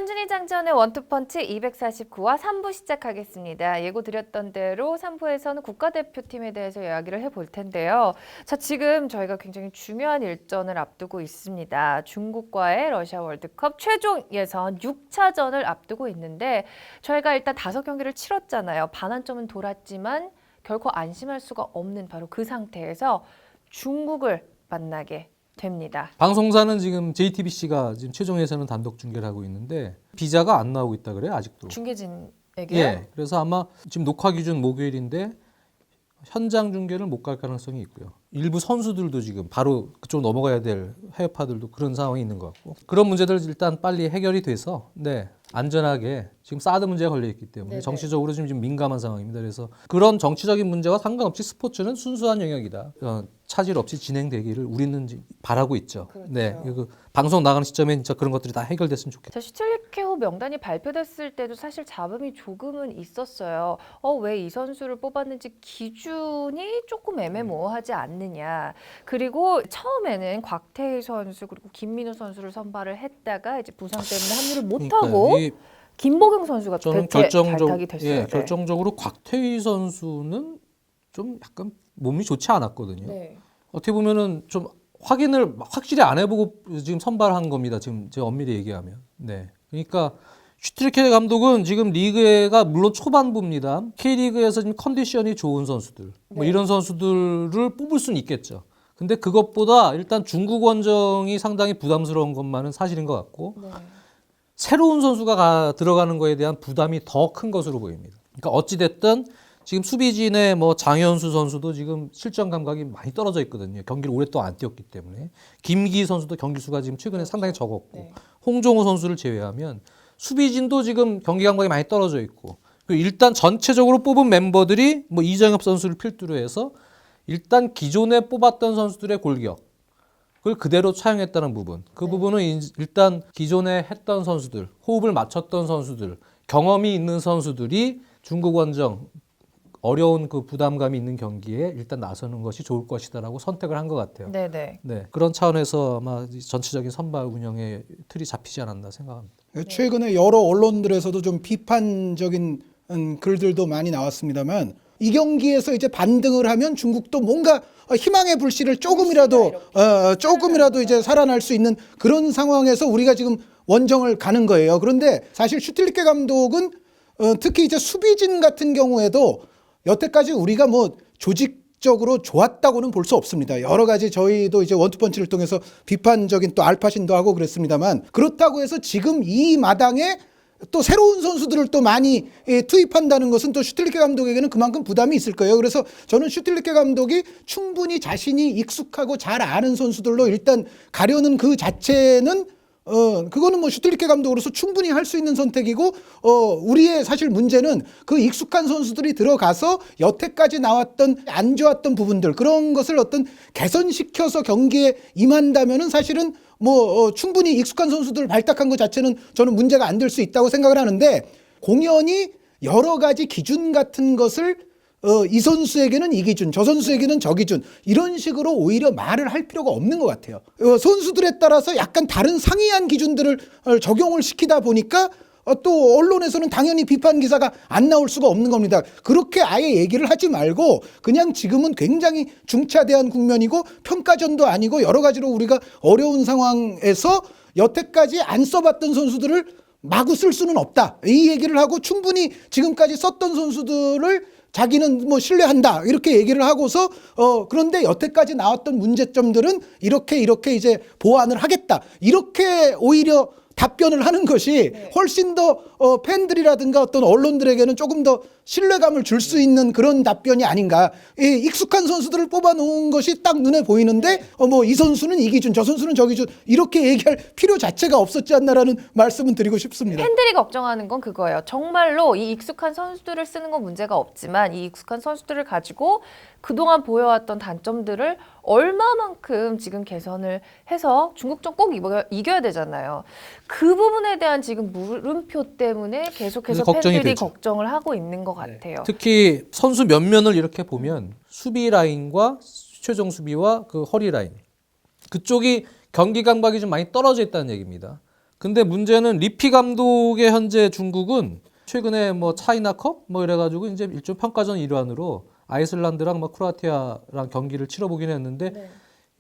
한준희 장전의 원투펀치 249화 3부 시작하겠습니다. 예고 드렸던 대로 3부에서는 국가대표팀에 대해서 이야기를 해볼 텐데요. 자, 지금 저희가 굉장히 중요한 일전을 앞두고 있습니다. 중국과의 러시아 월드컵 최종 예선 6차전을 앞두고 있는데 저희가 일단 5경기를 치렀잖아요. 반환점은 돌았지만 결코 안심할 수가 없는 바로 그 상태에서 중국을 만나게 됩니다. 방송사는 지금 JTBC가 지금 최종 예선은 단독 중계를 하고 있는데 비자가 안 나오고 있다 그래요, 아직도. 중계진에게요? 예. 그래서 아마 지금 녹화 기준 목요일인데 현장 중계를 못 갈 가능성이 있고요. 일부 선수들도 지금 바로 그쪽 넘어가야 될 해외파들도 그런 상황이 있는 것 같고, 그런 문제들 일단 빨리 해결이 돼서 안전하게, 지금 사드 문제가 걸려 있기 때문에 네네. 정치적으로 지금 민감한 상황입니다. 그래서 그런 정치적인 문제와 상관없이 스포츠는 순수한 영역이다. 차질 없이 진행되기를 우리는 바라고 있죠. 그렇죠. 네, 그 방송 나가는 시점에 진짜 그런 것들이 다 해결됐으면 좋겠다. 자, 슈틸리케호 명단이 발표됐을 때도 사실 잡음이 조금은 있었어요. 왜 이 선수를 뽑았는지 기준이 조금 애매모호하지 않느냐. 그리고 처음에는 곽태희 선수 그리고 김민우 선수를 선발을 했다가 이제 부상 때문에 합류를 못하고 그러니까 김보경 선수가 저는 발탁이 됐어요. 네. 결정적으로 곽태희 선수는 좀 약간 몸이 좋지 않았거든요. 네. 어떻게 보면은 좀 확인을 확실히 안 해보고 지금 선발한 겁니다. 지금 제가 엄밀히 얘기하면. 네. 그러니까 슈틸리케 감독은 지금 리그가 물론 초반부입니다. K리그에서 지금 컨디션이 좋은 선수들, 뭐 네. 이런 선수들을 뽑을 수는 있겠죠. 근데 그것보다 일단 중국 원정이 상당히 부담스러운 것만은 사실인 것 같고, 네. 새로운 선수가 들어가는 거에 대한 부담이 더 큰 것으로 보입니다. 그러니까 어찌 됐든 지금 수비진의 뭐 장현수 선수도 지금 실전 감각이 많이 떨어져 있거든요. 경기를 오랫동안 안 뛰었기 때문에. 김기 선수도 경기 수가 지금 최근에 상당히 적었고, 네. 홍종호 선수를 제외하면 수비진도 지금 경기 감각이 많이 떨어져 있고, 그리고 일단 전체적으로 뽑은 멤버들이 뭐 이정엽 선수를 필두로 해서 일단 기존에 뽑았던 선수들의 골격, 그걸 그대로 차용했다는 부분. 그 부분은 일단 기존에 했던 선수들, 호흡을 맞췄던 선수들, 경험이 있는 선수들이 중국 원정 어려운 그 부담감이 있는 경기에 일단 나서는 것이 좋을 것이다라고 선택을 한 것 같아요. 네네. 네, 그런 차원에서 아마 전체적인 선발 운영의 틀이 잡히지 않았나 생각합니다. 최근에 여러 언론들에서도 좀 비판적인 글들도 많이 나왔습니다만, 이 경기에서 이제 반등을 하면 중국도 뭔가 희망의 불씨를 조금이라도 이제 살아날 수 있는 그런 상황에서 우리가 지금 원정을 가는 거예요. 그런데 사실 슈틸리케 감독은 특히 이제 수비진 같은 경우에도 여태까지 우리가 뭐 조직적으로 좋았다고는 볼 수 없습니다. 여러 가지 저희도 이제 원투펀치를 통해서 비판적인 또 알파신도 하고 그랬습니다만, 그렇다고 해서 지금 이 마당에 또 새로운 선수들을 또 많이 투입한다는 것은 또 슈틸리케 감독에게는 그만큼 부담이 있을 거예요. 그래서 저는 슈틸리케 감독이 충분히 자신이 익숙하고 잘 아는 선수들로 일단 가려는 그 자체는 그거는 뭐 슈틸리케 감독으로서 충분히 할 수 있는 선택이고, 우리의 사실 문제는 그 익숙한 선수들이 들어가서 여태까지 나왔던 안 좋았던 부분들, 그런 것을 어떤 개선시켜서 경기에 임한다면은 사실은 뭐 충분히 익숙한 선수들을 발탁한 것 자체는 저는 문제가 안 될 수 있다고 생각을 하는데, 공연히 여러 가지 기준 같은 것을 이 선수에게는 이 기준, 저 선수에게는 저 기준, 이런 식으로 오히려 말을 할 필요가 없는 것 같아요. 선수들에 따라서 약간 다른 상이한 기준들을 적용을 시키다 보니까 또 언론에서는 당연히 비판 기사가 안 나올 수가 없는 겁니다. 그렇게 아예 얘기를 하지 말고 그냥 지금은 굉장히 중차대한 국면이고 평가전도 아니고 여러 가지로 우리가 어려운 상황에서 여태까지 안 써봤던 선수들을 마구 쓸 수는 없다, 이 얘기를 하고 충분히 지금까지 썼던 선수들을 자기는 뭐 신뢰한다, 이렇게 얘기를 하고서 그런데 여태까지 나왔던 문제점들은 이렇게 이제 보완을 하겠다, 이렇게 오히려 답변을 하는 것이 훨씬 더 팬들이라든가 어떤 언론들에게는 조금 더 신뢰감을 줄 수 있는 그런 답변이 아닌가. 이 익숙한 선수들을 뽑아놓은 것이 딱 눈에 보이는데 뭐 이 선수는 이 기준, 저 선수는 저 기준, 이렇게 얘기할 필요 자체가 없었지 않나라는 말씀은 드리고 싶습니다. 팬들이 걱정하는 건 그거예요. 정말로 이 익숙한 선수들을 쓰는 건 문제가 없지만 이 익숙한 선수들을 가지고 그동안 보여왔던 단점들을 얼마만큼 지금 개선을 해서 중국전 꼭 이겨야 되잖아요. 그 부분에 대한 지금 물음표 때문에 계속해서 걱정이 팬들이 되죠. 걱정을 하고 있는 것 같아요. 특히 선수 면면을 이렇게 보면 수비 라인과 최종 수비와 그 허리 라인, 그쪽이 경기 감각이 좀 많이 떨어져 있다는 얘기입니다. 근데 문제는 리피 감독의 현재 중국은 최근에 뭐 차이나컵 뭐 이래가지고 이제 일종 평가전 일환으로 아이슬란드랑 뭐 크로아티아랑 경기를 치러보긴 했는데 네.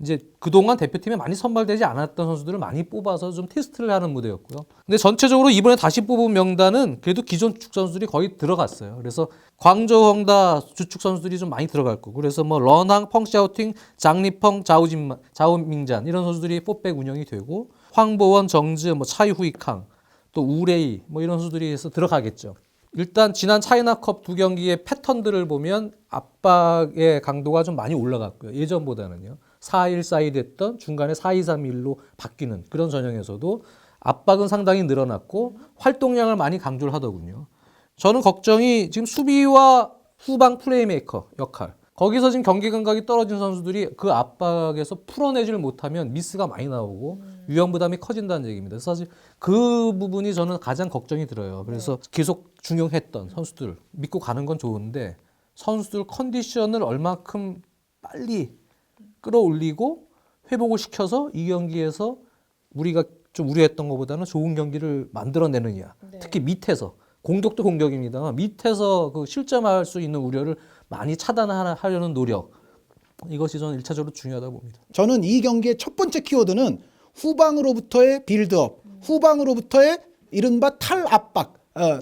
이제 그동안 대표팀에 많이 선발되지 않았던 선수들을 많이 뽑아서 좀 테스트를 하는 무대였고요. 근데 전체적으로 이번에 다시 뽑은 명단은 그래도 기존 주축 선수들이 거의 들어갔어요. 그래서 광저우 헝다 주축 선수들이 좀 많이 들어갈 거고, 그래서 뭐 런항, 펑샤오팅, 장리펑, 자오밍잔 이런 선수들이 4백 운영이 되고, 황보원, 정즈, 뭐 차이후이캉, 또 우레이 뭐 이런 선수들이 해서 들어가겠죠. 일단 지난 차이나컵 두 경기의 패턴들을 보면 압박의 강도가 좀 많이 올라갔고요. 예전보다는요. 4-1-4-2 됐던 중간에 4-2-3-1로 바뀌는 그런 전형에서도 압박은 상당히 늘어났고 활동량을 많이 강조를 하더군요. 저는 걱정이 지금 수비와 후방 플레이메이커 역할. 거기서 지금 경기 감각이 떨어진 선수들이 그 압박에서 풀어내지를 못하면 미스가 많이 나오고 위험 부담이 커진다는 얘기입니다. 사실 그 부분이 저는 가장 걱정이 들어요. 그래서 계속 중용했던 선수들 믿고 가는 건 좋은데 선수들 컨디션을 얼마큼 빨리 끌어올리고 회복을 시켜서 이 경기에서 우리가 좀 우려했던 것보다는 좋은 경기를 만들어내느냐. 네. 특히 밑에서 공격도 공격입니다만 밑에서 그 실점할 수 있는 우려를 많이 차단하려는 노력. 이것이 저는 1차적으로 중요하다고 봅니다. 저는 이 경기의 첫 번째 키워드는 후방으로부터의 빌드업, 후방으로부터의 이른바 탈압박.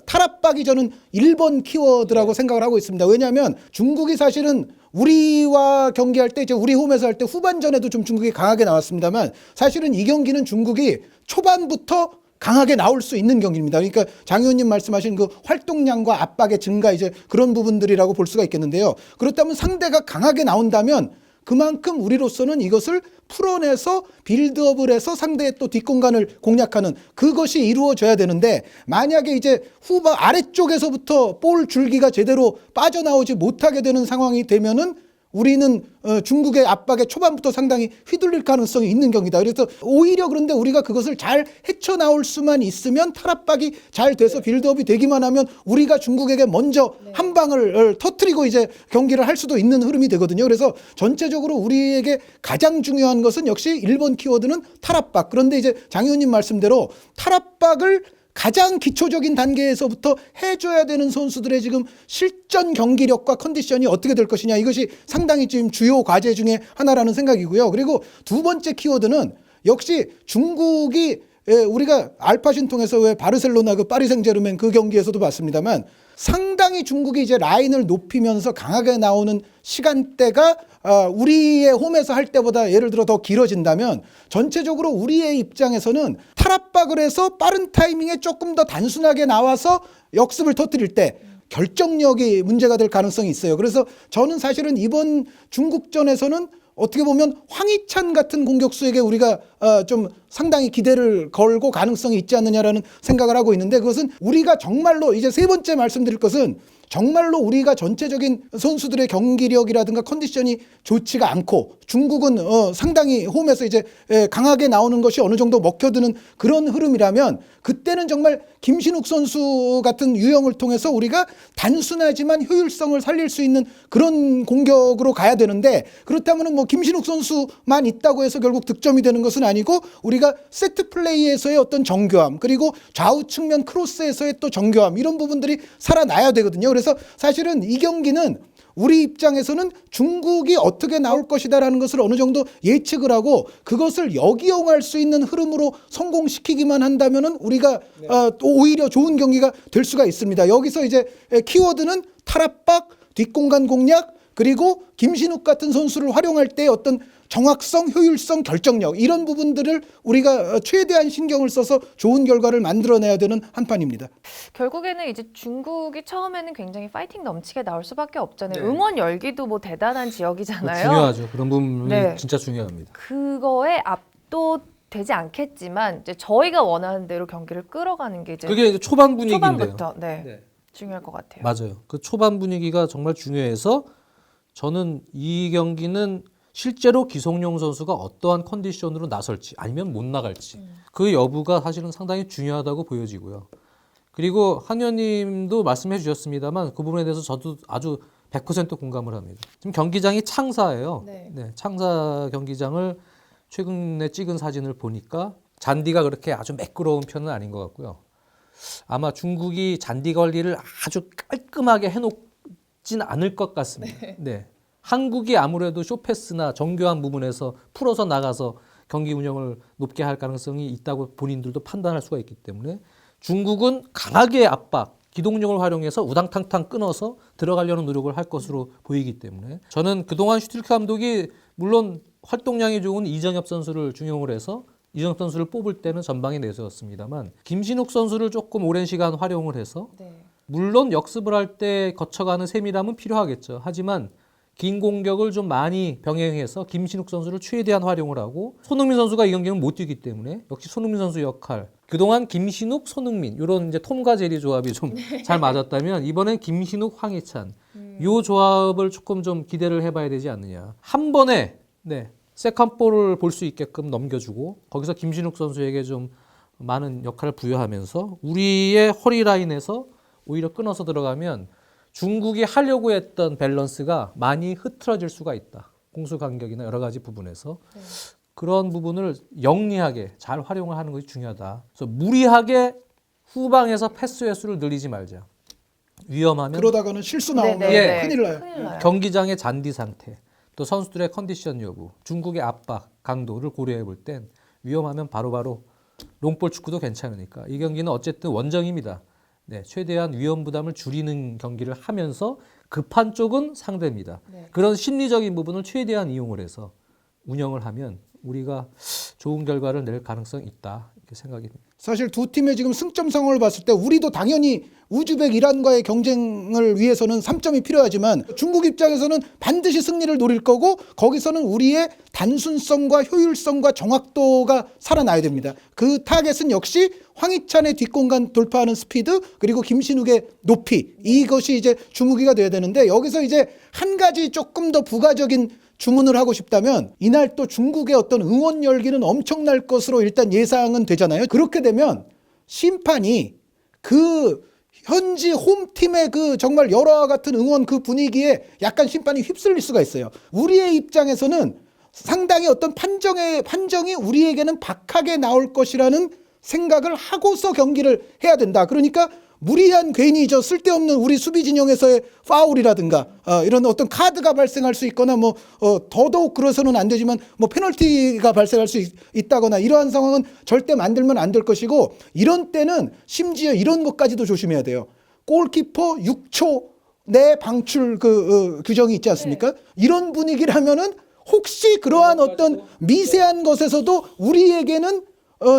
탈압박이 저는 1번 키워드라고 생각을 하고 있습니다. 왜냐하면 중국이 사실은 우리와 경기할 때, 이제 우리 홈에서 할 때 후반전에도 좀 중국이 강하게 나왔습니다만 사실은 이 경기는 중국이 초반부터 강하게 나올 수 있는 경기입니다. 그러니까 장 의원님 말씀하신 그 활동량과 압박의 증가, 이제 그런 부분들이라고 볼 수가 있겠는데요. 그렇다면 상대가 강하게 나온다면 그만큼 우리로서는 이것을 풀어내서 빌드업을 해서 상대의 또 뒷공간을 공략하는 그것이 이루어져야 되는데, 만약에 이제 후방 아래쪽에서부터 볼 줄기가 제대로 빠져나오지 못하게 되는 상황이 되면은 우리는 중국의 압박에 초반부터 상당히 휘둘릴 가능성이 있는 경기다. 그래서 오히려 그런데 우리가 그것을 잘 헤쳐나올 수만 있으면 탈압박이 잘 돼서 빌드업이 되기만 하면 우리가 중국에게 먼저 한 방을 터뜨리고 이제 경기를 할 수도 있는 흐름이 되거든요. 그래서 전체적으로 우리에게 가장 중요한 것은 역시 1번 키워드는 탈압박. 그런데 이제 장 의원님 말씀대로 탈압박을 가장 기초적인 단계에서부터 해줘야 되는 선수들의 지금 실전 경기력과 컨디션이 어떻게 될 것이냐, 이것이 상당히 지금 주요 과제 중에 하나라는 생각이고요. 그리고 두 번째 키워드는 역시 중국이, 우리가 알파신 통해서 왜 바르셀로나 그 파리 생제르맹 그 경기에서도 봤습니다만 상당히 중국이 이제 라인을 높이면서 강하게 나오는 시간대가 우리의 홈에서 할 때보다 예를 들어 더 길어진다면 전체적으로 우리의 입장에서는 탈압박을 해서 빠른 타이밍에 조금 더 단순하게 나와서 역습을 터뜨릴 때 결정력이 문제가 될 가능성이 있어요. 그래서 저는 사실은 이번 중국전에서는 어떻게 보면 황희찬 같은 공격수에게 우리가 좀 상당히 기대를 걸고 가능성이 있지 않느냐라는 생각을 하고 있는데, 그것은 우리가 정말로 이제 세 번째 말씀드릴 것은 정말로 우리가 전체적인 선수들의 경기력이라든가 컨디션이 좋지가 않고 중국은 상당히 홈에서 이제 강하게 나오는 것이 어느 정도 먹혀드는 그런 흐름이라면 그때는 정말 김신욱 선수 같은 유형을 통해서 우리가 단순하지만 효율성을 살릴 수 있는 그런 공격으로 가야 되는데, 그렇다면 뭐 김신욱 선수만 있다고 해서 결국 득점이 되는 것은 아니고 우리가 세트 플레이에서의 어떤 정교함, 그리고 좌우 측면 크로스에서의 또 정교함, 이런 부분들이 살아나야 되거든요. 그래서 사실은 이 경기는 우리 입장에서는 중국이 어떻게 나올 것이다라는 것을 어느 정도 예측을 하고 그것을 역이용할 수 있는 흐름으로 성공시키기만 한다면은 우리가 또 오히려 좋은 경기가 될 수가 있습니다. 여기서 이제 키워드는 탈압박, 뒷공간 공략, 그리고 김신욱 같은 선수를 활용할 때 어떤 정확성, 효율성, 결정력, 이런 부분들을 우리가 최대한 신경을 써서 좋은 결과를 만들어내야 되는 한판입니다. 결국에는 이제 중국이 처음에는 굉장히 파이팅 넘치게 나올 수밖에 없잖아요. 네. 응원 열기도 뭐 대단한 지역이잖아요. 중요하죠. 그런 부분이 네. 진짜 중요합니다. 그거에 압도되지 않겠지만 이제 저희가 원하는 대로 경기를 끌어가는 게 이제 그게 이제 초반 분위기인데요. 초반부터 네. 중요할 것 같아요. 맞아요. 그 초반 분위기가 정말 중요해서 저는 이 경기는 실제로 기성용 선수가 어떠한 컨디션으로 나설지 아니면 못 나갈지 그 여부가 사실은 상당히 중요하다고 보여지고요. 그리고 한 의원님도 말씀해 주셨습니다만 그 부분에 대해서 저도 아주 100% 공감을 합니다. 지금 경기장이 창사예요. 네. 창사 경기장을 최근에 찍은 사진을 보니까 잔디가 그렇게 아주 매끄러운 편은 아닌 것 같고요. 아마 중국이 잔디 관리를 아주 깔끔하게 해놓진 않을 것 같습니다. 네. 한국이 아무래도 쇼패스나 정교한 부분에서 풀어서 나가서 경기 운영을 높게 할 가능성이 있다고 본인들도 판단할 수가 있기 때문에 중국은 강하게 압박, 기동력을 활용해서 우당탕탕 끊어서 들어가려는 노력을 할 것으로 보이기 때문에 저는 그동안 슈틸크 감독이 물론 활동량이 좋은 이정엽 선수를 중용을 해서 이정엽 선수를 뽑을 때는 전방에 내세웠습니다만 김신욱 선수를 조금 오랜 시간 활용을 해서 물론 역습을 할 때 거쳐가는 세밀함은 필요하겠죠. 하지만 긴 공격을 좀 많이 병행해서 김신욱 선수를 최대한 활용을 하고 손흥민 선수가 이 경기는 못 뛰기 때문에 역시 손흥민 선수 역할 그동안 김신욱, 손흥민 이런 이제 톰과 제리 조합이 좀 잘 맞았다면 이번엔 김신욱, 황희찬 이 조합을 조금 좀 기대를 해봐야 되지 않느냐. 한 번에 세컨볼을 볼 수 있게끔 넘겨주고 거기서 김신욱 선수에게 좀 많은 역할을 부여하면서 우리의 허리 라인에서 오히려 끊어서 들어가면 중국이 하려고 했던 밸런스가 많이 흐트러질 수가 있다. 공수 간격이나 여러 가지 부분에서 그런 부분을 영리하게 잘 활용을 하는 것이 중요하다. 그래서 무리하게 후방에서 패스 횟수를 늘리지 말자. 위험하면 그러다가는 실수 나오면 네네네. 큰일 나요. 큰일 나요. 경기장의 잔디 상태, 또 선수들의 컨디션 여부, 중국의 압박 강도를 고려해 볼 땐 위험하면 바로바로 롱볼 축구도 괜찮으니까 이 경기는 어쨌든 원정입니다. 최대한 위험 부담을 줄이는 경기를 하면서 급한 쪽은 상대입니다. 그런 심리적인 부분을 최대한 이용을 해서 운영을 하면 우리가 좋은 결과를 낼 가능성이 있다 이렇게 생각이 듭니다. 사실 두 팀의 지금 승점 상황을 봤을 때 우리도 당연히 우즈벡 이란과의 경쟁을 위해서는 3점이 필요하지만 중국 입장에서는 반드시 승리를 노릴 거고 거기서는 우리의 단순성과 효율성과 정확도가 살아나야 됩니다. 그 타겟은 역시 황희찬의 뒷공간 돌파하는 스피드 그리고 김신욱의 높이 이것이 이제 주무기가 돼야 되는데 여기서 이제 한 가지 조금 더 부가적인 주문을 하고 싶다면 이날 또 중국의 어떤 응원 열기는 엄청날 것으로 일단 예상은 되잖아요. 그렇게 되면 심판이 그 현지 홈팀의 그 정말 열화와 같은 응원 그 분위기에 약간 심판이 휩쓸릴 수가 있어요. 우리의 입장에서는 상당히 어떤 판정이 우리에게는 박하게 나올 것이라는 생각을 하고서 경기를 해야 된다. 그러니까 무리한 괜히 저 쓸데없는 우리 수비 진영에서의 파울이라든가 이런 어떤 카드가 발생할 수 있거나 더더욱 그래서는 안 되지만 페널티가 발생할 수 있다거나 이러한 상황은 절대 만들면 안 될 것이고 이런 때는 심지어 이런 것까지도 조심해야 돼요. 골키퍼 6초 내 방출 규정이 있지 않습니까? 이런 분위기라면은 혹시 그러한 어떤 미세한 것에서도 우리에게는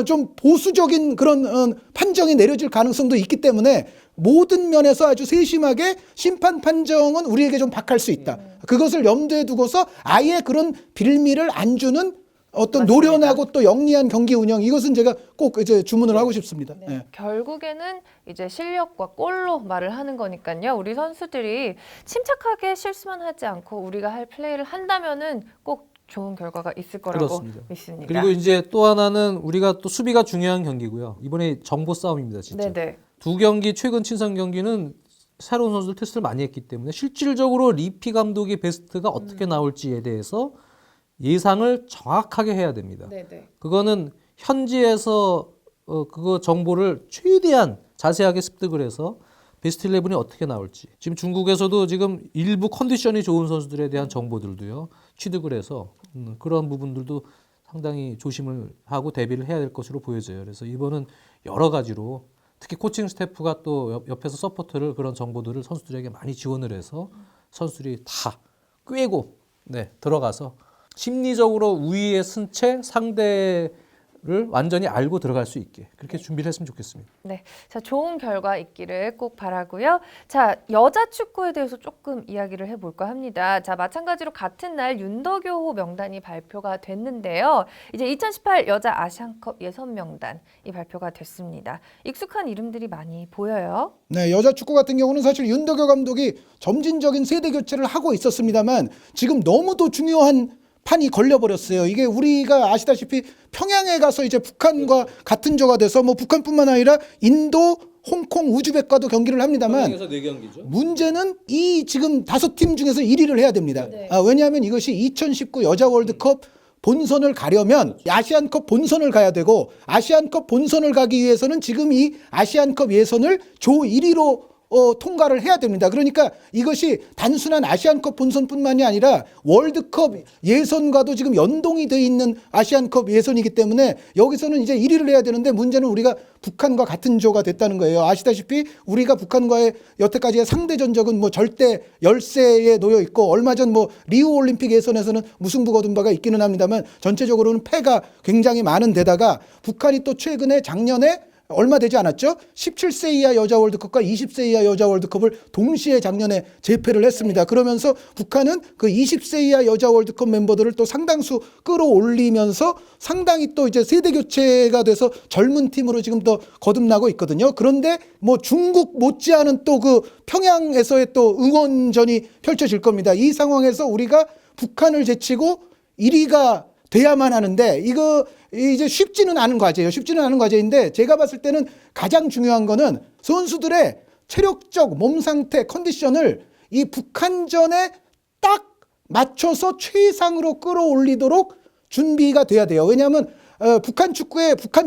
좀 보수적인 그런 판정이 내려질 가능성도 있기 때문에 모든 면에서 아주 세심하게 심판 판정은 우리에게 좀 박할 수 있다. 그것을 염두에 두고서 아예 그런 빌미를 안 주는 어떤 맞습니다. 노련하고 또 영리한 경기 운영 이것은 제가 꼭 이제 주문을 하고 싶습니다. 예. 결국에는 이제 실력과 골로 말을 하는 거니까요. 우리 선수들이 침착하게 실수만 하지 않고 우리가 할 플레이를 한다면은 꼭 좋은 결과가 있을 거라고 그렇습니다. 믿습니다. 그리고 이제 또 하나는 우리가 또 수비가 중요한 경기고요. 이번에 정보 싸움입니다, 진짜. 네네. 두 경기 최근 친선 경기는 새로운 선수들 테스트를 많이 했기 때문에 실질적으로 리피 감독의 베스트가 어떻게 나올지에 대해서 예상을 정확하게 해야 됩니다. 네네. 그거는 현지에서 그거 정보를 최대한 자세하게 습득을 해서 베스트 11이 어떻게 나올지. 지금 중국에서도 지금 일부 컨디션이 좋은 선수들에 대한 정보들도요. 취득을 해서 그런 부분들도 상당히 조심을 하고 대비를 해야 될 것으로 보여져요. 그래서 이번은 여러 가지로 특히 코칭 스태프가 또 옆에서 서포터를 그런 정보들을 선수들에게 많이 지원을 해서 선수들이 다 꿰고 들어가서 심리적으로 우위에 쓴 채 상대를 완전히 알고 들어갈 수 있게 그렇게 준비를 했으면 좋겠습니다. 네, 자 좋은 결과 있기를 꼭 바라고요. 자 여자 축구에 대해서 조금 이야기를 해볼까 합니다. 자 마찬가지로 같은 날 윤덕효 명단이 발표가 됐는데요. 이제 2018 여자 아시안컵 예선 명단이 발표가 됐습니다. 익숙한 이름들이 많이 보여요. 네, 여자 축구 같은 경우는 사실 윤덕효 감독이 점진적인 세대 교체를 하고 있었습니다만 지금 너무도 중요한 판이 걸려버렸어요. 이게 우리가 아시다시피 평양에 가서 이제 북한과 같은 조가 돼서 북한뿐만 아니라 인도, 홍콩, 우즈벡과도 경기를 합니다만 평양에서 4경기죠. 문제는 이 지금 5팀 중에서 1위를 해야 됩니다. 네. 왜냐하면 이것이 2019 여자 월드컵 본선을 가려면 아시안컵 본선을 가야 되고 아시안컵 본선을 가기 위해서는 지금 이 아시안컵 예선을 조 1위로 통과를 해야 됩니다. 그러니까 이것이 단순한 아시안컵 본선뿐만이 아니라 월드컵 예선과도 지금 연동이 돼 있는 아시안컵 예선이기 때문에 여기서는 이제 1위를 해야 되는데 문제는 우리가 북한과 같은 조가 됐다는 거예요. 아시다시피 우리가 북한과의 여태까지의 상대 전적은 뭐 절대 열세에 놓여 있고 얼마 전 뭐 리우 올림픽 예선에서는 무승부 거둔 바가 있기는 합니다만 전체적으로는 패가 굉장히 많은 데다가 북한이 또 최근에 작년에 얼마 되지 않았죠? 17세 이하 여자 월드컵과 20세 이하 여자 월드컵을 동시에 작년에 재패를 했습니다. 그러면서 북한은 그 20세 이하 여자 월드컵 멤버들을 또 상당수 끌어올리면서 상당히 또 이제 세대 교체가 돼서 젊은 팀으로 지금 더 거듭나고 있거든요. 그런데 뭐 중국 못지않은 또 그 평양에서의 또 응원전이 펼쳐질 겁니다. 이 상황에서 우리가 북한을 제치고 1위가 돼야만 하는데 이거 이제 쉽지는 않은 과제예요. 쉽지는 않은 과제인데 제가 봤을 때는 가장 중요한 거는 선수들의 체력적 몸 상태 컨디션을 이 북한전에 딱 맞춰서 최상으로 끌어올리도록 준비가 돼야 돼요. 왜냐하면 북한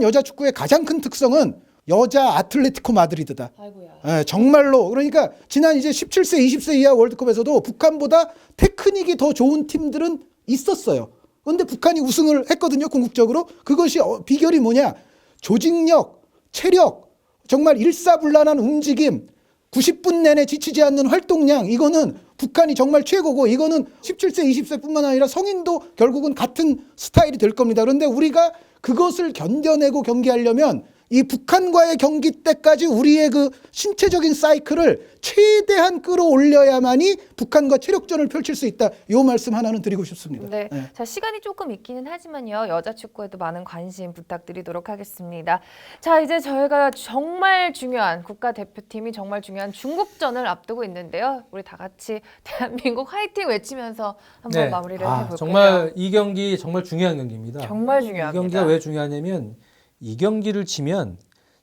여자 축구의 가장 큰 특성은 여자 아틀레티코 마드리드다. 아이고야. 정말로 그러니까 지난 이제 17세, 20세 이하 월드컵에서도 북한보다 테크닉이 더 좋은 팀들은 있었어요. 그런데 북한이 우승을 했거든요, 궁극적으로. 그것이 비결이 뭐냐? 조직력, 체력, 정말 일사불란한 움직임, 90분 내내 지치지 않는 활동량, 이거는 북한이 정말 최고고 이거는 17세, 20세뿐만 아니라 성인도 결국은 같은 스타일이 될 겁니다. 그런데 우리가 그것을 견뎌내고 경기하려면 이 북한과의 경기 때까지 우리의 그 신체적인 사이클을 최대한 끌어올려야만이 북한과 체력전을 펼칠 수 있다. 이 말씀 하나는 드리고 싶습니다. 네. 자, 시간이 조금 있기는 하지만요. 여자 축구에도 많은 관심 부탁드리도록 하겠습니다. 자, 이제 저희가 정말 중요한 국가대표팀이 정말 중요한 중국전을 앞두고 있는데요. 우리 다 같이 대한민국 화이팅 외치면서 한번 마무리를 해볼게요. 정말 이 경기 정말 중요한 경기입니다. 정말 이 중요합니다. 경기가 왜 중요하냐면 이 경기를 치면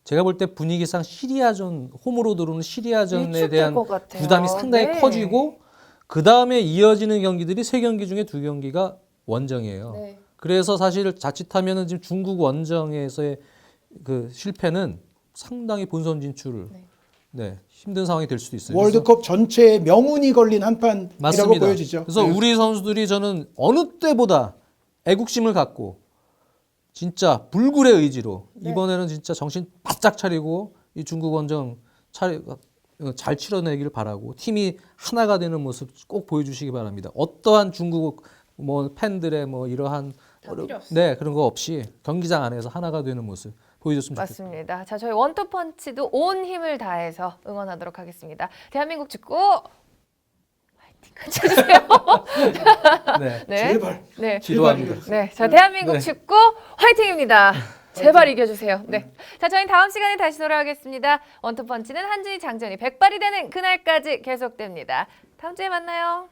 제가 볼 때 분위기상 시리아전 홈으로 들어오는 시리아전에 일축될 대한 것 같아요. 부담이 상당히 네. 커지고 그 다음에 이어지는 경기들이 3경기 중에 2경기가 원정이에요. 네. 그래서 사실 자칫하면은 지금 중국 원정에서의 그 실패는 상당히 본선 진출을 힘든 상황이 될 수도 있어요. 월드컵 전체에 명운이 걸린 한판이라고 맞습니다. 보여지죠. 그래서 우리 선수들이 저는 어느 때보다 애국심을 갖고 진짜 불굴의 의지로 이번에는 진짜 정신 바짝 차리고 이 중국 원정 잘 치러내기를 바라고 팀이 하나가 되는 모습 꼭 보여주시기 바랍니다. 어떠한 중국 뭐 팬들의 뭐 이러한 그런 거 없이 경기장 안에서 하나가 되는 모습 보여줬으면 좋겠습니다. 맞습니다. 자, 저희 원투펀치도 온 힘을 다해서 응원하도록 하겠습니다. 대한민국 축구 화이팅 해주세요. 네. 제발. 네. 기도합니다. 네. 자, 대한민국 축구 화이팅입니다. 제발 이겨주세요. 네. 자, 저희는 다음 시간에 다시 돌아오겠습니다. 원투펀치는 한준희, 장전이 백발이 되는 그날까지 계속됩니다. 다음 주에 만나요.